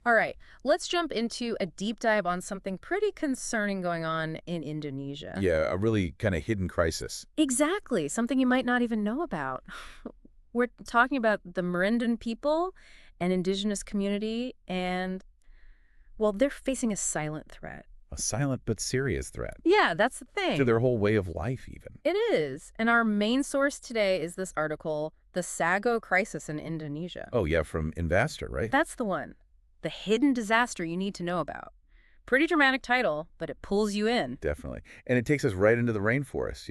All right, let's jump into a deep dive on something pretty concerning going on in Indonesia. Yeah, a really kind of hidden crisis. Exactly, something you might not even know about. We're talking about the Marindan people, an indigenous community, and, well, they're facing a silent threat. A silent but serious threat Yeah, that's the to thing. their whole way of life, even. It is. And our main source today is this article, The Sago Crisis in Indonesia. Oh, yeah, from Investor, right? That's the one. The hidden disaster you need to know about. Pretty dramatic title, but it pulls you in. Definitely. And it takes us right into the rainforest,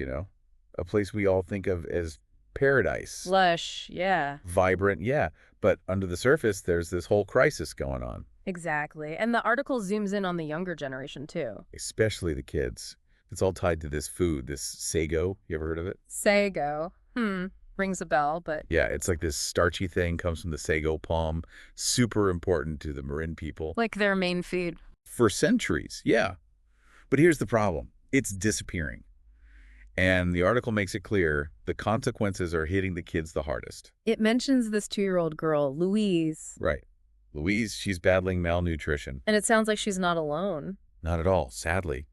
a place we all think of as paradise. Lush, yeah, Vibrant, yeah. But under the surface, there's this whole crisis going on, exactly. And the article zooms in on the younger generation, too. especially the kids. It's all tied to this food, this sago. You ever heard of it? Sago. Rings a bell, but Yeah, it's like this starchy thing, comes from the sago palm. Super important to the Marin people. like their main food. For centuries, yeah. But here's the problem. It's disappearing. And the article makes it clear the consequences are hitting the kids the hardest. It mentions this 2-year-old girl, Louise, Right. Louise, she's battling malnutrition. and it sounds like she's not alone. Not at all, sadly.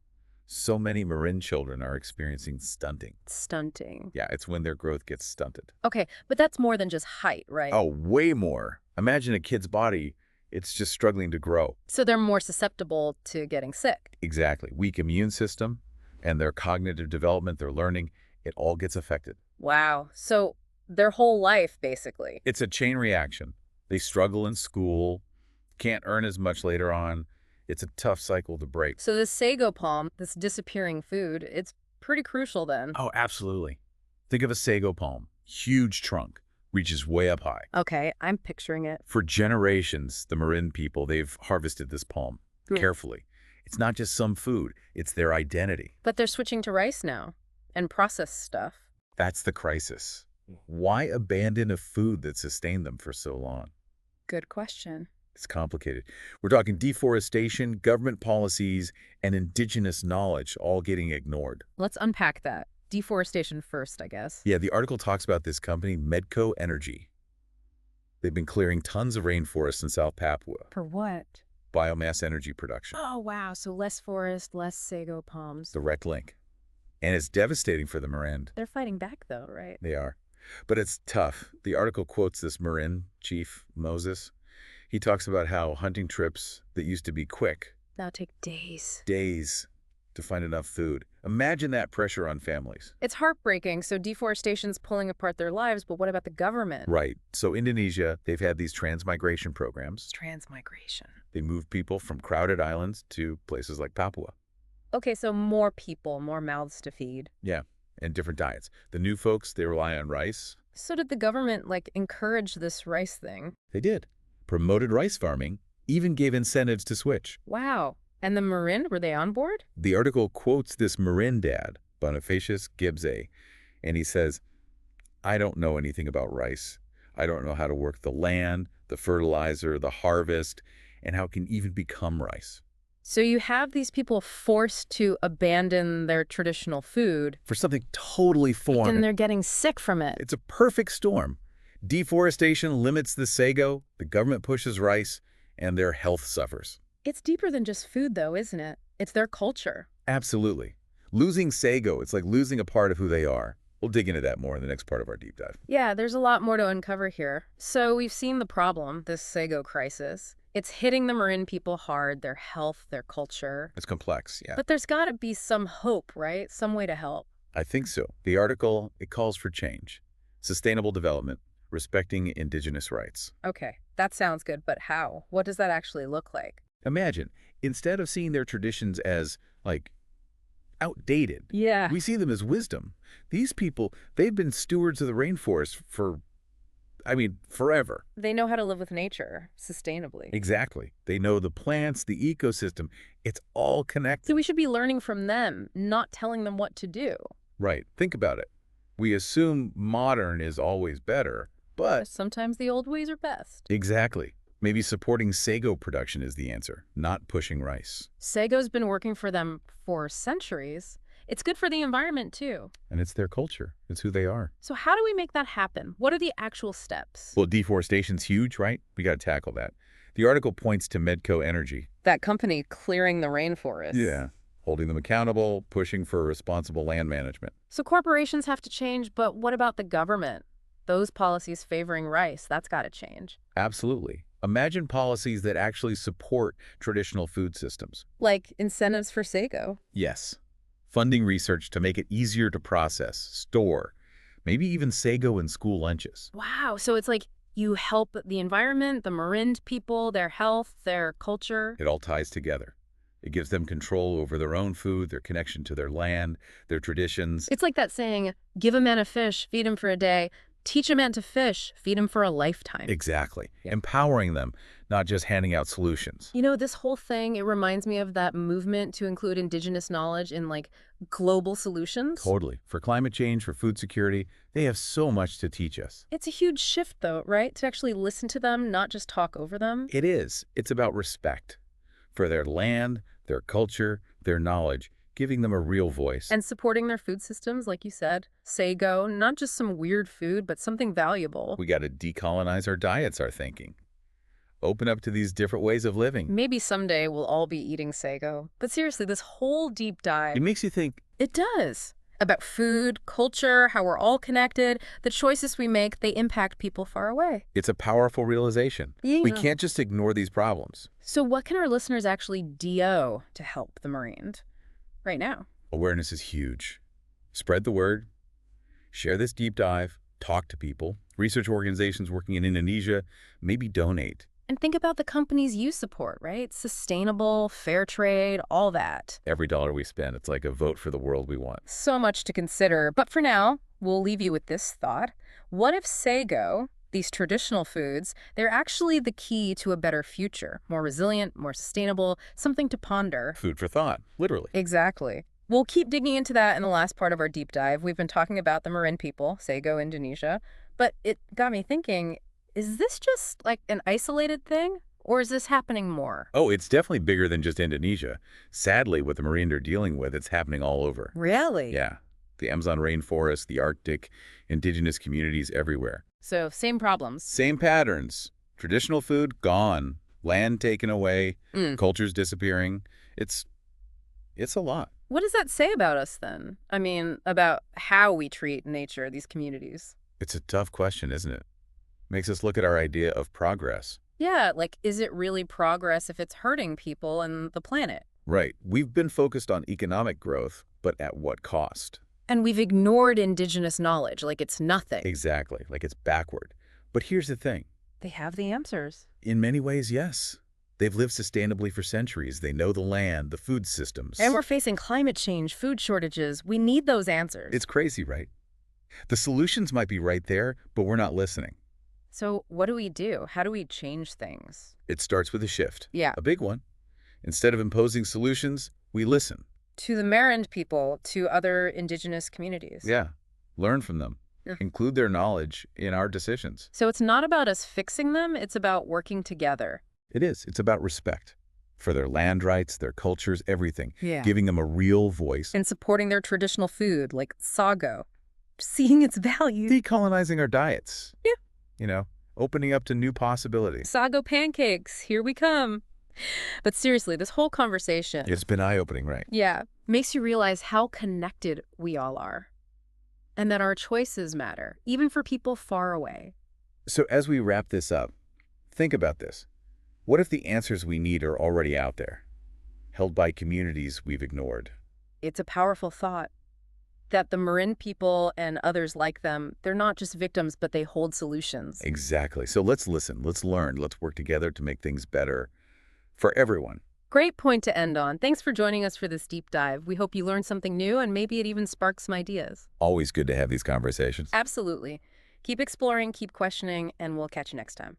So many Marin children are experiencing stunting. Stunting. Yeah, it's when their growth gets stunted. Okay, but that's more than just height, right? Oh, way more. Imagine a kid's body, it's just struggling to grow. So they're more susceptible to getting sick. Exactly. Weak immune system and their cognitive development, their learning, it all gets affected. Wow. So their whole life, basically. It's a chain reaction. They struggle in school, can't earn as much later on. It's a tough cycle to break. So this sago palm, this disappearing food, it's pretty crucial then. Oh, absolutely. Think of a sago palm. Huge trunk, reaches way up high. Okay, I'm picturing it. For generations, the Marin people, they've harvested this palm Yeah. carefully. It's not just some food, it's their identity. But they're switching to rice now and processed stuff. That's the crisis. Why abandon a food that sustained them for so long? Good question. It's complicated. We're talking deforestation, government policies, and indigenous knowledge all getting ignored. Let's unpack that. Deforestation first, I guess. Yeah, the article talks about this company, Medco Energy. They've been clearing tons of rainforests in South Papua, For what? biomass energy production. Oh, wow. So less forest, less sago palms. Direct link. And it's devastating for the Marin. They're fighting back, though, right? They are. But it's tough. The article quotes this Marin chief, Moses. He talks about how hunting trips that used to be quick, Now take days. days to find enough food. Imagine that pressure on families. It's heartbreaking. So deforestation's pulling apart their lives, but what about the government? Right. So Indonesia, they've had these transmigration programs. Transmigration. They move people from crowded islands to places like Papua. Okay, so more people, more mouths to feed. Yeah, and different diets. The new folks, they rely on rice. So did the government, encourage this rice thing? They did. Promoted rice farming, even gave incentives to switch. Wow. And the Marin, were they on board? The article quotes this Marin dad, Bonifacius Gibbsay, and he says, I don't know anything about rice. I don't know how to work the land, the fertilizer, the harvest, and how it can even become rice. So you have these people forced to abandon their traditional food, For something totally and foreign, they're getting sick from it. it's a perfect storm. Deforestation limits the sago, the government pushes rice, and their health suffers. It's deeper than just food, though, isn't it? It's their culture. Absolutely. Losing sago, it's like losing a part of who they are. We'll dig into that more in the next part of our deep dive. Yeah, there's a lot more to uncover here. So we've seen the problem, this sago crisis. It's hitting the Marin people hard, their health, their culture. It's complex, yeah. But there's got to be some hope, right? Some way to help. I think so. The article, it calls for change. Sustainable development, respecting indigenous rights. Okay, that sounds good, but how? What does that actually look like? Imagine, instead of seeing their traditions as, outdated, Yeah. we see them as wisdom. These people, they've been stewards of the rainforest for, forever. They know how to live with nature sustainably. Exactly. They know the plants, the ecosystem. It's all connected. So we should be learning from them, not telling them what to do. Right. Think about it. We assume modern is always better, but Sometimes the old ways are best. exactly. Maybe supporting sago production is the answer, not pushing rice. Sago's been working for them for centuries. It's good for the environment, too. And it's their culture. It's who they are. So how do we make that happen? What are the actual steps? Well, deforestation's huge, right? We got to tackle that. The article points to Medco Energy. That company clearing the rainforests. Yeah. Holding them accountable, pushing for responsible land management. So corporations have to change, but what about the government? Those policies favoring rice, that's got to change. Absolutely. Imagine policies that actually support traditional food systems. Like incentives for Sago. Yes. Funding research to make it easier to process, store, maybe even Sago in school lunches. Wow, so it's like you help the environment, the Marin people, their health, their culture. It all ties together. It gives them control over their own food, their connection to their land, their traditions. It's like that saying, give a man a fish, feed him for a day. Teach a man to fish, feed him for a lifetime. Exactly. Empowering them, not just handing out solutions. You know, this whole thing, it reminds me of that movement to include indigenous knowledge in, like, global solutions. Totally. For climate change, for food security, they have so much to teach us. It's a huge shift, though, right? To actually listen to them, not just talk over them. It is. It's about respect for their land, their culture, their knowledge, giving them a real voice. And supporting their food systems, like you said. Sago, not just some weird food, but something valuable. We got to decolonize our diets, our thinking. Open up to these different ways of living. Maybe someday we'll all be eating Sago. But seriously, this whole deep dive... It makes you think. It does. About food, culture, how we're all connected. The choices we make, they impact people far away. It's a powerful realization. Yeah. We can't just ignore these problems. So what can our listeners actually do to help the Marine right now? Awareness is huge. Spread the word. Share this deep dive. Talk to people. Research organizations working in Indonesia. Maybe donate. And think about the companies you support, right? Sustainable, fair trade, all that. Every dollar we spend, it's like a vote for the world we want. So much to consider. But for now, we'll leave you with this thought. What if Sago, these traditional foods, they're actually the key to a better future? More resilient, more sustainable, something to ponder. Food for thought, literally. Exactly. We'll keep digging into that in the last part of our deep dive. We've been talking about the Marin people, Sago, Indonesia. But it got me thinking, is this just like an isolated thing? Or is this happening more? Oh, it's definitely bigger than just Indonesia. Sadly, what the Marine are dealing with, it's happening all over. Really? Yeah. The Amazon rainforest, the Arctic, indigenous communities everywhere. So same problems. Same patterns. Traditional food, gone. Land taken away. Cultures disappearing. It's a lot. What does that say about us then? I mean, about how we treat nature, these communities. It's a tough question, isn't it? Makes us look at our idea of progress. Yeah, like, is it really progress if it's hurting people and the planet? Right. We've been focused on economic growth, but at what cost? And we've ignored indigenous knowledge, like it's nothing. Exactly, like it's backward. But here's the thing. They have the answers. In many ways, yes. They've lived sustainably for centuries. They know the land, the food systems. And we're facing climate change, food shortages. We need those answers. It's crazy, right? The solutions might be right there, but we're not listening. So what do we do? How do we change things? It starts with a shift. Yeah. A big one. Instead of imposing solutions, we listen. To the Marin people, to other indigenous communities. Yeah. Learn from them. Yeah. Include their knowledge in our decisions. So it's not about us fixing them, it's about working together. It is. It's about respect for their land rights, their cultures, everything. Yeah. Giving them a real voice. And supporting their traditional food, like sago. Seeing its value. Decolonizing our diets. Yeah. You know, opening up to new possibilities. Sago pancakes, here we come. But seriously, this whole conversation... It's been eye-opening, right? Yeah, makes you realize how connected we all are. And that our choices matter, even for people far away. So as we wrap this up, think about this. What if the answers we need are already out there, held by communities we've ignored? It's a powerful thought. That the Marin people and others like them, they're not just victims, but they hold solutions. Exactly. So let's listen, let's learn, let's work together to make things better for everyone. Great point to end on. Thanks for joining us for this deep dive. We hope you learned something new and maybe it even sparked some ideas. Always good to have these conversations. Absolutely. Keep exploring, keep questioning, and we'll catch you next time.